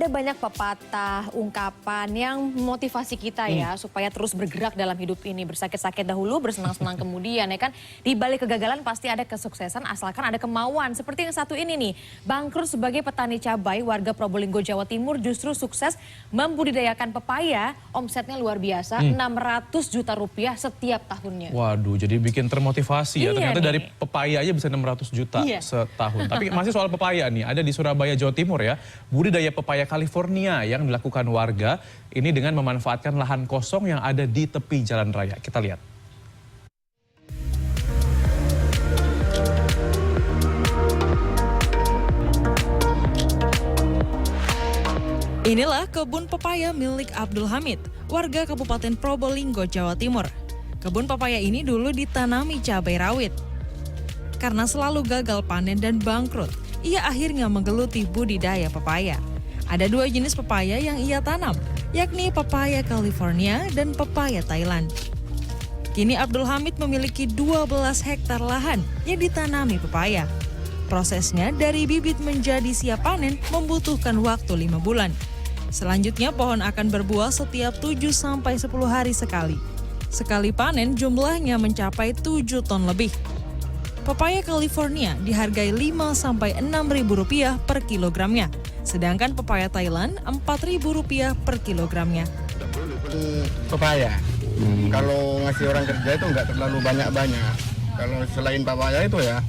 Ada banyak pepatah, ungkapan yang memotivasi kita ya supaya terus bergerak dalam hidup ini. Bersakit-sakit dahulu, bersenang-senang kemudian ya kan. Di balik kegagalan pasti ada kesuksesan asalkan ada kemauan. Seperti yang satu ini nih, Bangkrut sebagai petani cabai warga Probolinggo, Jawa Timur justru sukses membudidayakan pepaya. Omsetnya luar biasa, 600 juta rupiah setiap tahunnya. Waduh, jadi bikin termotivasi ya. Ternyata dari pepaya aja bisa 600 juta setahun. Tapi masih soal pepaya nih, ada di Surabaya, Jawa Timur ya. Budidaya pepaya California yang dilakukan warga ini dengan memanfaatkan lahan kosong yang ada di tepi jalan raya. Kita lihat. Inilah kebun pepaya milik Abdul Hamid, warga Kabupaten Probolinggo, Jawa Timur. Kebun pepaya ini dulu ditanami cabai rawit. Karena selalu gagal panen dan bangkrut, ia akhirnya menggeluti budidaya pepaya. Ada dua jenis pepaya yang ia tanam, yakni pepaya California dan pepaya Thailand. Kini Abdul Hamid memiliki 12 hektar lahan yang ditanami pepaya. Prosesnya dari bibit menjadi siap panen membutuhkan waktu 5 bulan. Selanjutnya pohon akan berbuah setiap 7-10 hari sekali. Sekali panen jumlahnya mencapai 7 ton lebih. Pepaya California dihargai 5-6 ribu rupiah per kilogramnya. Sedangkan pepaya Thailand Rp4.000 per kilogramnya. Pepaya, kalau ngasih orang kerja itu nggak terlalu banyak-banyak. Kalau selain pepaya itu ya,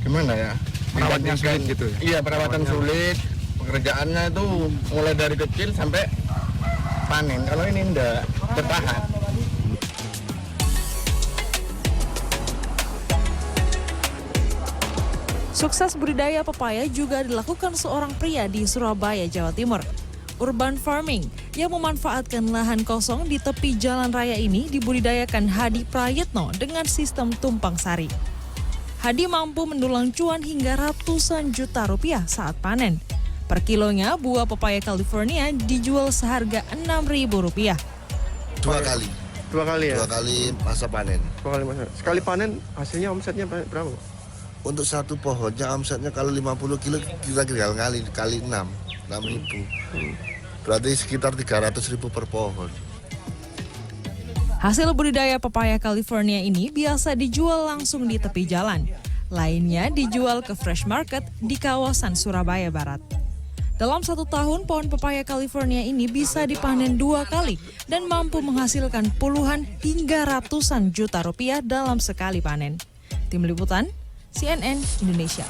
gimana ya? Perawatan sulit gitu ya? Iya, perawatan sulit. Pekerjaannya itu mulai dari kecil sampai panen. Kalau ini enggak, bertahan. Sukses budidaya pepaya juga dilakukan seorang pria di Surabaya, Jawa Timur. Urban farming yang memanfaatkan lahan kosong di tepi jalan raya ini dibudidayakan Hadi Prayetno dengan sistem tumpang sari. Hadi mampu mendulang cuan hingga ratusan juta rupiah saat panen. Per kilonya buah pepaya California dijual seharga Rp6.000. Dua kali ya? Dua kali masa panen. Sekali panen hasilnya omsetnya berapa? Untuk satu pohonnya omsetnya kalau 50 kilo kira-kira kali 6 ribu. Berarti sekitar 300 ribu per pohon. Hasil budidaya pepaya California ini biasa dijual langsung di tepi jalan. Lainnya dijual ke fresh market di kawasan Surabaya Barat. Dalam 1 tahun, pohon pepaya California ini bisa dipanen 2 kali dan mampu menghasilkan puluhan hingga ratusan juta rupiah dalam sekali panen. Tim Liputan, CNN Indonesia.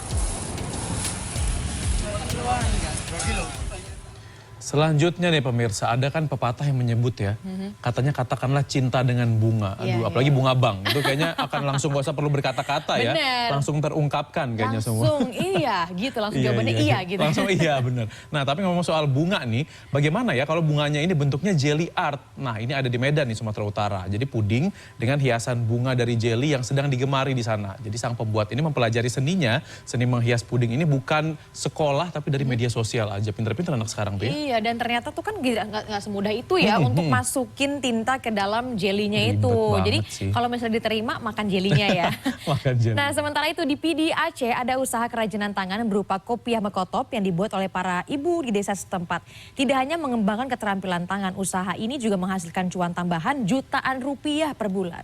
Selanjutnya nih pemirsa, ada kan pepatah yang menyebut ya, katanya katakanlah cinta dengan bunga. Aduh, apalagi bunga bang, itu kayaknya akan langsung gak usah perlu berkata-kata ya. Langsung terungkapkan kayaknya semua. Langsung iya gitu, langsung jawabannya iya gitu. Langsung iya bener. Nah tapi ngomong soal bunga nih, bagaimana ya kalau bunganya ini bentuknya jelly art. Nah ini ada di Medan nih, Sumatera Utara. Jadi puding dengan hiasan bunga dari jelly yang sedang digemari di sana. Jadi sang pembuat ini mempelajari seninya, seni menghias puding ini bukan sekolah tapi dari media sosial aja. Pinter-pinter anak sekarang tuh ya. Iya, dan ternyata tuh kan nggak semudah itu ya untuk masukin tinta ke dalam jelinya itu. Jadi kalau misalnya diterima makan jelinya ya. Makan jeli. Nah sementara itu di PD Aceh ada usaha kerajinan tangan berupa kopiah mekotop yang dibuat oleh para ibu di desa setempat. Tidak hanya mengembangkan keterampilan tangan, usaha ini juga menghasilkan cuan tambahan jutaan rupiah per bulan.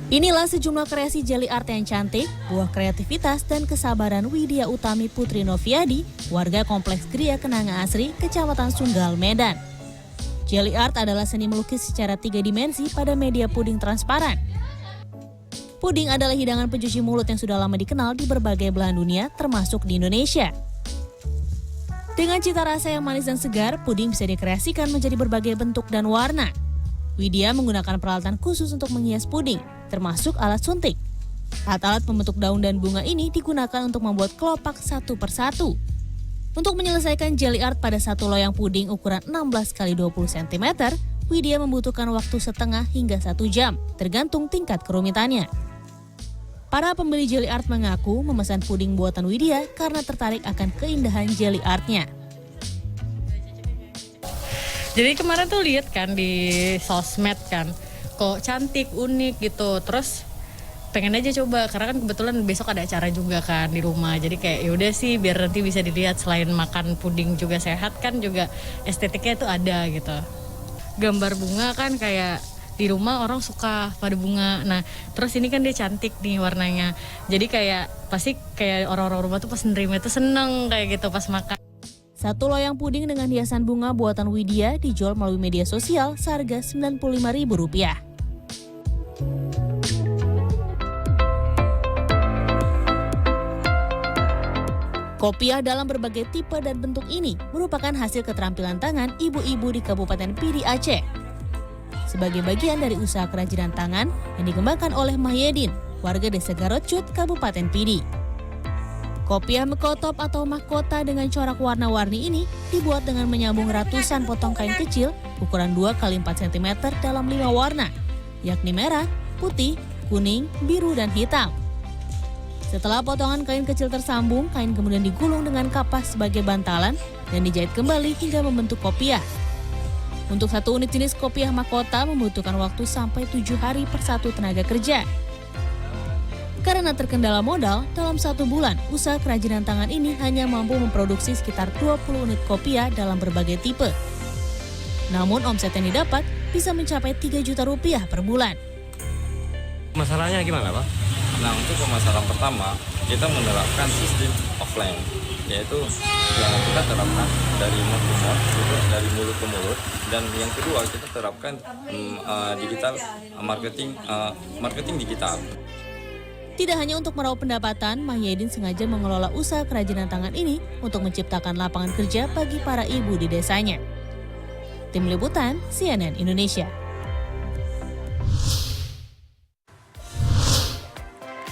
Inilah sejumlah kreasi jelly art yang cantik, buah kreativitas dan kesabaran Widya Utami Putri Noviadi, warga Kompleks Gria Kenanga Asri, Kecamatan Sunggal, Medan. Jelly art adalah seni melukis secara 3 dimensi pada media puding transparan. Puding adalah hidangan pencuci mulut yang sudah lama dikenal di berbagai belahan dunia, termasuk di Indonesia. Dengan cita rasa yang manis dan segar, puding bisa dikreasikan menjadi berbagai bentuk dan warna. Widya menggunakan peralatan khusus untuk menghias puding, termasuk alat suntik. Alat-alat pembentuk daun dan bunga ini digunakan untuk membuat kelopak satu persatu. Untuk menyelesaikan jelly art pada satu loyang puding ukuran 16 x 20 cm, Widya membutuhkan waktu setengah hingga 1 jam, tergantung tingkat kerumitannya. Para pembeli jelly art mengaku memesan puding buatan Widya karena tertarik akan keindahan jelly artnya. Jadi kemarin tuh lihat kan di sosmed kan, kok cantik, unik gitu. Terus pengen aja coba karena kan kebetulan besok ada acara juga kan di rumah. Jadi kayak ya udah sih biar nanti bisa dilihat selain makan puding juga sehat kan juga estetiknya itu ada gitu. Gambar bunga kan kayak di rumah orang suka pada bunga. Nah, terus ini kan dia cantik nih warnanya. Jadi kayak pasti kayak orang-orang rumah tuh pas nerima itu seneng kayak gitu pas makan. Satu loyang puding dengan hiasan bunga buatan Widya dijual melalui media sosial seharga Rp95.000. Kopiah dalam berbagai tipe dan bentuk ini merupakan hasil keterampilan tangan ibu-ibu di Kabupaten Pidi, Aceh. Sebagai bagian dari usaha kerajinan tangan yang dikembangkan oleh Mahyedin, warga desa Garotcut, Kabupaten Pidi. Kopiah mekotop atau mahkota dengan corak warna-warni ini dibuat dengan menyambung ratusan potong kain kecil ukuran 2 x 4 cm dalam 5 warna, yakni merah, putih, kuning, biru, dan hitam. Setelah potongan kain kecil tersambung, kain kemudian digulung dengan kapas sebagai bantalan dan dijahit kembali hingga membentuk kopiah. Untuk satu unit jenis kopiah mahkota membutuhkan waktu sampai 7 hari per satu tenaga kerja. Karena terkendala modal, dalam 1 bulan, usaha kerajinan tangan ini hanya mampu memproduksi sekitar 20 unit kopiah dalam berbagai tipe. Namun omset yang didapat bisa mencapai Rp3 juta per bulan. Masalahnya gimana, Pak? Nah, untuk pemasaran pertama, kita menerapkan sistem offline, yaitu yang kita terapkan dari mouth to mouth, dari mulut ke mulut, dan yang kedua kita terapkan digital marketing digital. Tidak hanya untuk meraup pendapatan, Mahyedin sengaja mengelola usaha kerajinan tangan ini untuk menciptakan lapangan kerja bagi para ibu di desanya. Tim Liputan, CNN Indonesia.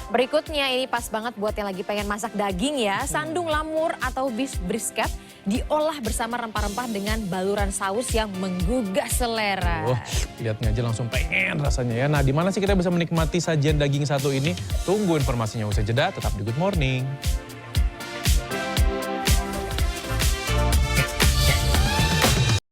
Berikutnya ini pas banget buat yang lagi pengen masak daging ya. Sandung lamur atau beef brisket diolah bersama rempah-rempah dengan baluran saus yang menggugah selera. Wah, lihatnya aja langsung pengen rasanya ya. Nah, di mana sih kita bisa menikmati sajian daging satu ini? Tunggu informasinya usai jeda, tetap di Good Morning.